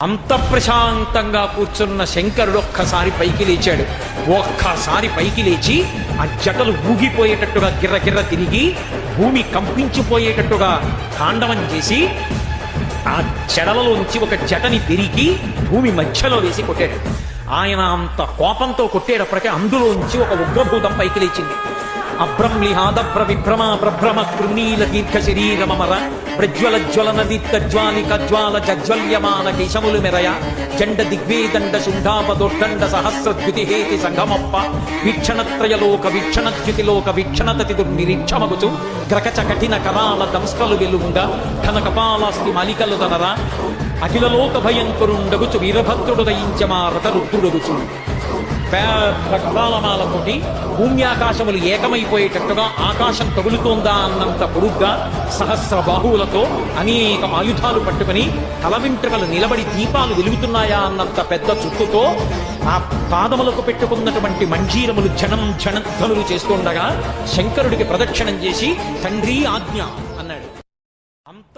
అంత ప్రశాంతంగా కూర్చున్న శంకరుడు ఒక్కసారి పైకి లేచాడు. ఒక్కసారి పైకి లేచి ఆ జటలు ఊగిపోయేటట్టుగా గిర్రగిర్ర తిరిగి భూమి కంపించిపోయేటట్టుగా తాండవం చేసి ఆ జడలలోంచి ఒక జటని తిరిగి భూమి మధ్యలో వేసి కొట్టాడు. ఆయన అంత కోపంతో కొట్టేటప్పటికే అందులోంచి ఒక ఉగ్రభూతం పైకి లేచింది. అభ్రంలిహాదభ్ర విభ్రమ ప్రభ్రమ కృణీల దీర్ఘ శరీరమర ప్రజ్వల జ్వలన దీప్తజ్వాలిక జ్వాల జజ్వల్యమాన కేశములు మెరయ జండ దిగ్వేదండ శుంఠాపదొడ్డండ సహస్రద్యుతిహేతి సంగమప్ప వీక్షణత్రయలోక వీక్షణద్యుతిలోక వీక్షణతతి దుర్నిరీక్షమగుచు గ్రకచ కఠిన కరాల దంస్కలు వెలుంగ ఘన కపాలాస్తి మాలికలు తనరా అఖిలలోక భయంకరుండగుచు వీరభద్రుడు దయించమా రథ రుద్రుడగుచు. పెద్ద కపాలమాలతోటి భూమ్యాకాశములు ఏకమైపోయేటట్టుగా ఆకాశం తగులుతోందా అన్నంత పొడుగ్గా సహస్ర బాహువులతో అనేక ఆయుధాలు పట్టుకుని తల వెంట్రుకలు నిలబడి దీపాలు వెలుగుతున్నాయా అన్నంత పెద్ద చుట్టుతో ఆ పాదములకు పెట్టుకున్నటువంటి మంజీరములు జనం జనధ్వనులు చేస్తుండగా శంకరుడికి ప్రదక్షిణం చేసి తండ్రి ఆజ్ఞ అన్నాడు. అంత